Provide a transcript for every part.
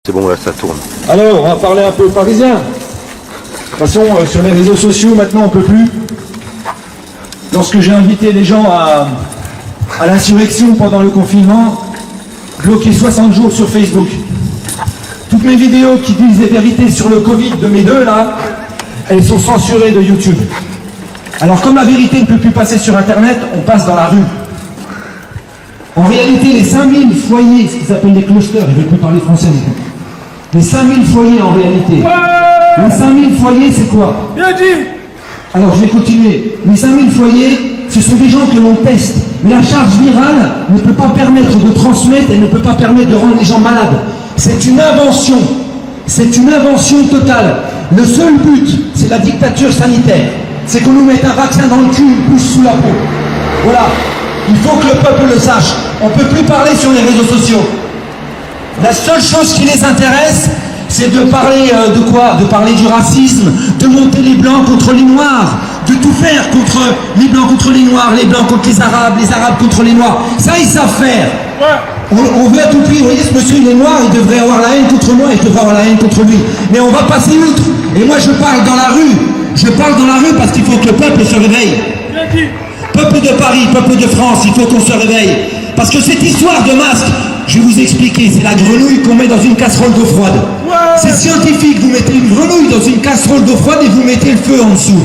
C'est bon, là, ça tourne. Alors, on va parler un peu aux Parisiens. De toute façon, sur les réseaux sociaux, maintenant, on peut plus. Lorsque j'ai invité les gens à l'insurrection pendant le confinement, bloqué 60 jours sur Facebook. Toutes mes vidéos qui disent des vérités sur le Covid de mes deux, là, elles sont censurées de YouTube. Alors, comme la vérité ne peut plus passer sur Internet, on passe dans la rue. En réalité, les 5000 foyers, ce qu'ils appellent les clusters, je ne vais plus parler français, les 5000 foyers en réalité. Les 5000 foyers, c'est quoi? Bien dit. Alors, je vais continuer. Les 5000 foyers, ce sont des gens que l'on teste. Mais la charge virale ne peut pas permettre de transmettre et ne peut pas permettre de rendre les gens malades. C'est une invention. C'est une invention totale. Le seul but, c'est la dictature sanitaire. C'est qu'on nous mette un vaccin dans le cul, une pousse sous la peau. Voilà. Il faut que le peuple le sache. On ne peut plus parler sur les réseaux sociaux. La seule chose qui les intéresse, c'est de parler de quoi? De parler du racisme, de monter les blancs contre les noirs, de tout faire contre les blancs contre les noirs contre les arabes contre les noirs. Ça, ils savent faire. On veut à tout prix, vous voyez, ce monsieur il est noir, il devrait avoir la haine contre moi et je devrais avoir la haine contre lui. Mais on va passer outre. Et moi je parle dans la rue. Je parle dans la rue parce qu'il faut que le peuple se réveille. Peuple de Paris, peuple de France, il faut qu'on se réveille. Parce que cette histoire de masque, je vais vous expliquer, c'est la grenouille qu'on met dans une casserole d'eau froide. C'est scientifique, vous mettez une grenouille dans une casserole d'eau froide et vous mettez le feu en dessous.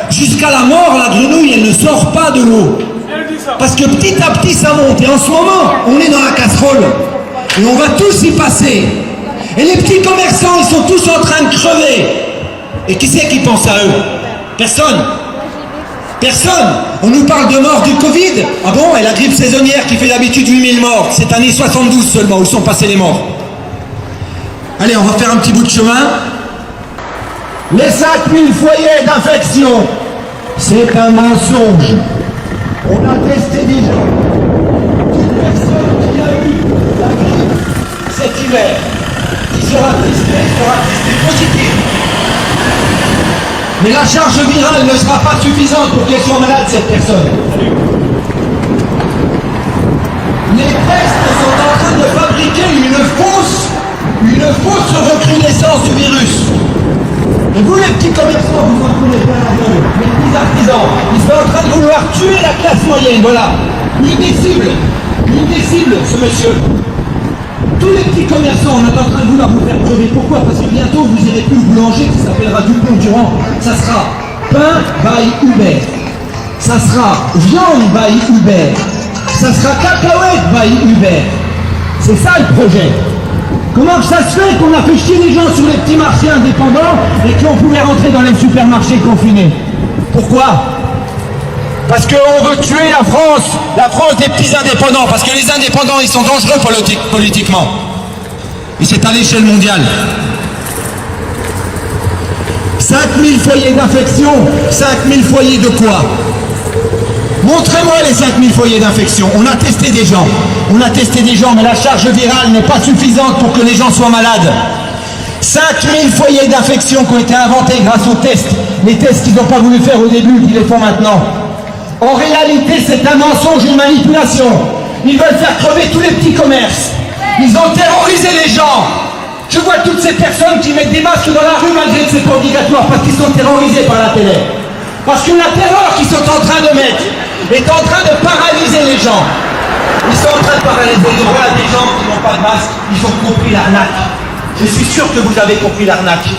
Jusqu'à la mort, la grenouille, elle ne sort pas de l'eau. Parce que petit à petit, ça monte. Et en ce moment, on est dans la casserole. Et on va tous y passer. Et les petits commerçants, ils sont tous en train de crever. Et qui c'est qui pense à eux? Personne. Personne. On nous parle de mort du Covid. Ah bon? Et la grippe saisonnière qui fait d'habitude 8000 morts. Cette année, 72 seulement. Où sont passés les morts? Allez, on va faire un petit bout de chemin. Les 5000 foyers d'infection, c'est un mensonge. On a testé déjà. Toute personne qui a eu la grippe cet hiver, qui sera testée positive. Mais la charge virale ne sera pas suffisante pour qu'elle soit malade, cette personne. Les tests sont en train de fabriquer une fausse recrudescence du virus. Et vous, les petits commerçants, vous en prenez plein la gueule. Les petits artisans, ils sont en train de vouloir tuer la classe moyenne, voilà. Une des cibles, ce monsieur. Tous les petits commerçants, on est en train de vouloir vous faire crever. Pourquoi? Parce que bientôt, vous n'irez plus au boulanger qui s'appellera Dupont-Durand. Ça sera pain by Uber. Ça sera viande by Uber. Ça sera cacahuète by Uber. C'est ça le projet. Comment ça se fait qu'on a fait chier les gens sur les petits marchés indépendants et qu'on pouvait rentrer dans les supermarchés confinés? Pourquoi? Parce qu'on veut tuer la France des petits indépendants, parce que les indépendants, ils sont dangereux politiquement. Et c'est à l'échelle mondiale. 5000 foyers d'infection, 5000 foyers de quoi? Montrez-moi les 5000 foyers d'infection. On a testé des gens, mais la charge virale n'est pas suffisante pour que les gens soient malades. 5000 foyers d'infection qui ont été inventés grâce aux tests. Les tests qu'ils n'ont pas voulu faire au début, qu'ils les font maintenant. En réalité, c'est un mensonge, une manipulation. Ils veulent faire crever tous les petits commerces. Ils ont terrorisé les gens. Je vois toutes ces personnes qui mettent des masques dans la rue malgré que c'est pas obligatoire parce qu'ils sont terrorisés par la télé. Parce que la terreur qu'ils sont en train de mettre est en train de paralyser les gens. Ils sont en train de paralyser. On voit des gens qui n'ont pas de masque, ils ont compris l'arnaque. Je suis sûr que vous avez compris l'arnaque.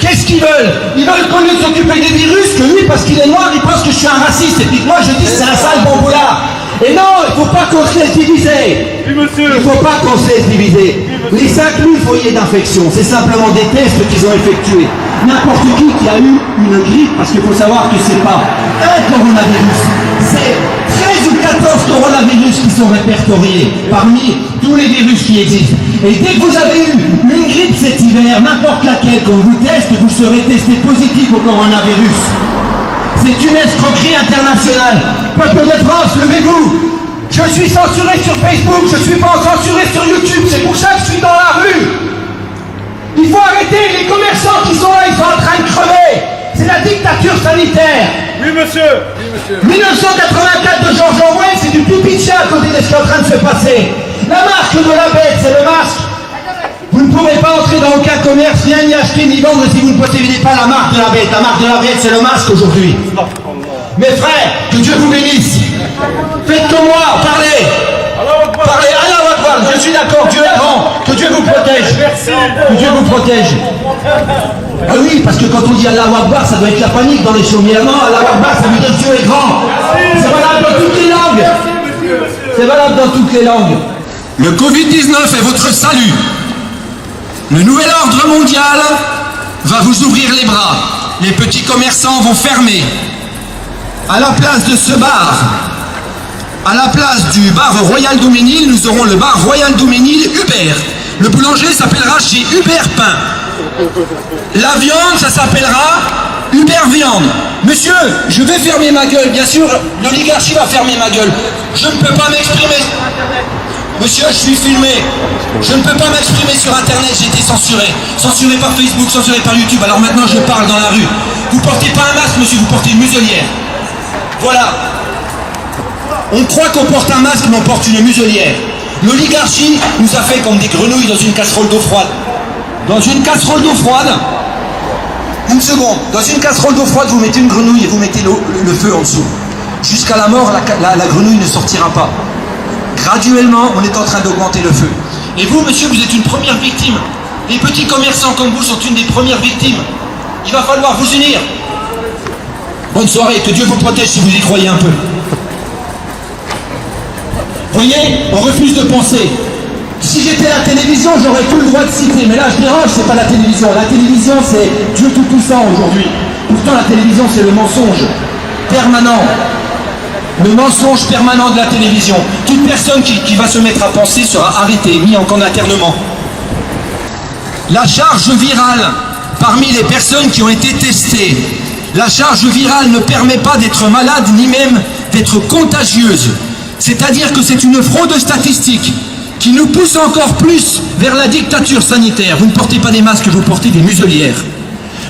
Qu'est-ce qu'ils veulent? Ils veulent qu'on lieu de s'occuper des virus, que lui, parce qu'il est noir, il pense que je suis un raciste. Et puis moi, je dis que c'est un sale bamboulard. Et non, il ne faut pas qu'on se laisse diviser. Oui, monsieur. Il ne faut pas qu'on se laisse diviser. Les 5000 foyers d'infection, c'est simplement des tests qu'ils ont effectués. N'importe qui a eu une grippe, parce qu'il faut savoir que c'est pas un coronavirus, c'est 13 ou 14 coronavirus qui sont répertoriés parmi tous les virus qui existent. Et dès que vous avez eu une grippe cet hiver, n'importe laquelle, quand vous teste, vous serez testé positif au coronavirus. C'est une escroquerie internationale. Peuple de France, levez-vous. Je suis censuré sur Facebook, je suis pas censuré sur YouTube, c'est pour ça que je suis dans la rue. Il faut arrêter les commerçants qui sont là, ils sont en train de crever. C'est la dictature sanitaire. Oui, monsieur. Oui, monsieur. 1984 de George Orwell, c'est du pipi de chat à côté de ce qui est en train de se passer. La marque de la bête, c'est le masque. Vous Vous ne pourrez pas entrer dans aucun commerce, rien ni acheter ni vendre si vous ne possédez pas la marque de la bête. La marque de la bête, c'est le masque aujourd'hui. Mes frères, que Dieu vous bénisse. Faites comme moi, parlez. Parlez, Allah Akbar, je suis d'accord, Dieu est grand. Que Dieu vous protège. Que Dieu vous protège. Ah oui, parce que quand on dit Allah Akbar, ça doit être la panique dans les chaumières. Non, Allah Akbar, ça veut dire Dieu est grand. C'est valable dans toutes les langues. C'est valable dans toutes les langues. Le Covid-19 est votre salut. Le nouvel ordre mondial va vous ouvrir les bras. Les petits commerçants vont fermer. À la place de ce bar, à la place du bar Royal Daumesnil, nous aurons le bar Royal Daumesnil Hubert. Le boulanger s'appellera chez Hubert Pain. La viande, ça s'appellera Hubert Viande. Monsieur, je vais fermer ma gueule. Bien sûr, l'oligarchie va fermer ma gueule. Je ne peux pas m'exprimer. Monsieur, je suis filmé. Je ne peux pas m'exprimer sur Internet, j'ai été censuré. Censuré par Facebook, censuré par YouTube. Alors maintenant, je parle dans la rue. Vous portez pas un masque, monsieur, vous portez une muselière. Voilà. On croit qu'on porte un masque, mais on porte une muselière. L'oligarchie nous a fait comme des grenouilles dans une casserole d'eau froide. Dans une casserole d'eau froide, une seconde, dans une casserole d'eau froide, vous mettez une grenouille et vous mettez le feu en dessous. Jusqu'à la mort, la grenouille ne sortira pas. Graduellement, on est en train d'augmenter le feu. Et vous, monsieur, vous êtes une première victime. Les petits commerçants comme vous sont une des premières victimes. Il va falloir vous unir. Bonne soirée, que Dieu vous protège si vous y croyez un peu. Voyez, on refuse de penser. Si j'étais à la télévision, j'aurais tout le droit de citer. Mais là, je dérange, c'est pas la télévision. La télévision, c'est Dieu tout puissant aujourd'hui. Pourtant, la télévision, c'est le mensonge permanent. Le mensonge permanent de la télévision. Toute personne qui va se mettre à penser sera arrêtée, mise en internement. La charge virale parmi les personnes qui ont été testées. La charge virale ne permet pas d'être malade ni même d'être contagieuse. C'est-à-dire que c'est une fraude statistique qui nous pousse encore plus vers la dictature sanitaire. Vous ne portez pas des masques, vous portez des muselières.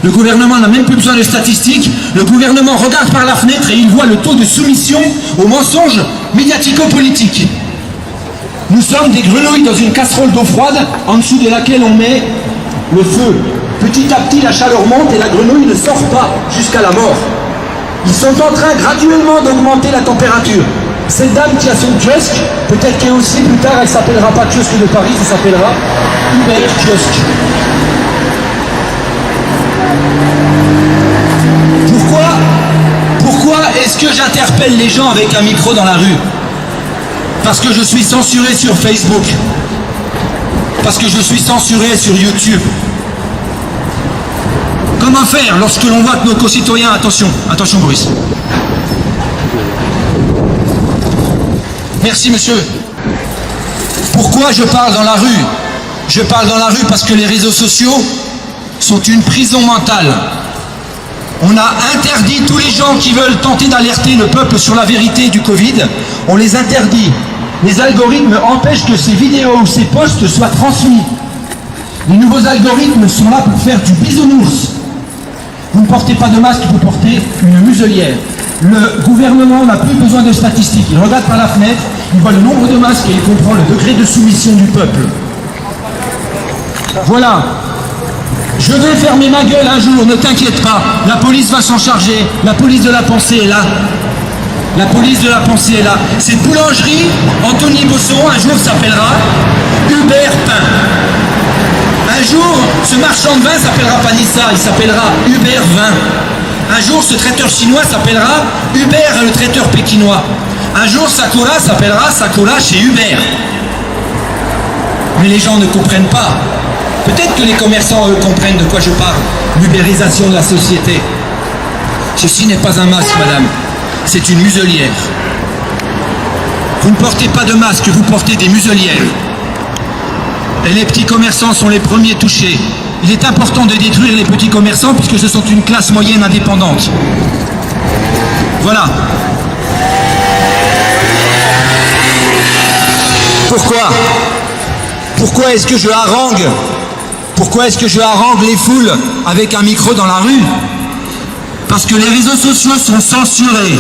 Le gouvernement n'a même plus besoin de statistiques. Le gouvernement regarde par la fenêtre et il voit le taux de soumission aux mensonges médiatico-politiques. Nous sommes des grenouilles dans une casserole d'eau froide en dessous de laquelle on met le feu. Petit à petit, la chaleur monte et la grenouille ne sort pas jusqu'à la mort. Ils sont en train graduellement d'augmenter la température. Cette dame qui a son kiosque, peut-être qu'elle aussi plus tard, elle ne s'appellera pas kiosque de Paris, ça s'appellera Hubert Kiosque. Pourquoi est-ce que j'interpelle les gens avec un micro dans la rue? Parce que je suis censuré sur Facebook. Parce que je suis censuré sur YouTube. Comment faire lorsque l'on voit que nos concitoyens... Attention, attention Boris. Merci monsieur. Pourquoi je parle dans la rue? Je parle dans la rue parce que les réseaux sociaux sont une prison mentale. On a interdit tous les gens qui veulent tenter d'alerter le peuple sur la vérité du Covid. On les interdit. Les algorithmes empêchent que ces vidéos ou ces posts soient transmis. Les nouveaux algorithmes sont là pour faire du bisounours. Vous ne portez pas de masque, vous portez une muselière. Le gouvernement n'a plus besoin de statistiques. Il regarde par la fenêtre, il voit le nombre de masques et il comprend le degré de soumission du peuple. Voilà. Je vais fermer ma gueule un jour, ne t'inquiète pas. La police va s'en charger. La police de la pensée est là. La police de la pensée est là. Cette boulangerie, Anthony Bosson, un jour s'appellera Hubert Pain. Un jour, ce marchand de vin s'appellera pas Nissa, il s'appellera Hubert Vin. Un jour, ce traiteur chinois s'appellera Hubert le traiteur pékinois. Un jour, Sakura s'appellera Sakura chez Hubert. Mais les gens ne comprennent pas. Peut-être que les commerçants, eux, comprennent de quoi je parle. L'ubérisation de la société. Ceci n'est pas un masque, madame. C'est une muselière. Vous ne portez pas de masque, vous portez des muselières. Et les petits commerçants sont les premiers touchés. Il est important de détruire les petits commerçants puisque ce sont une classe moyenne indépendante. Voilà. Pourquoi est-ce que je harangue? Pourquoi est-ce que je harangue les foules avec un micro dans la rue? Parce que les réseaux sociaux sont censurés.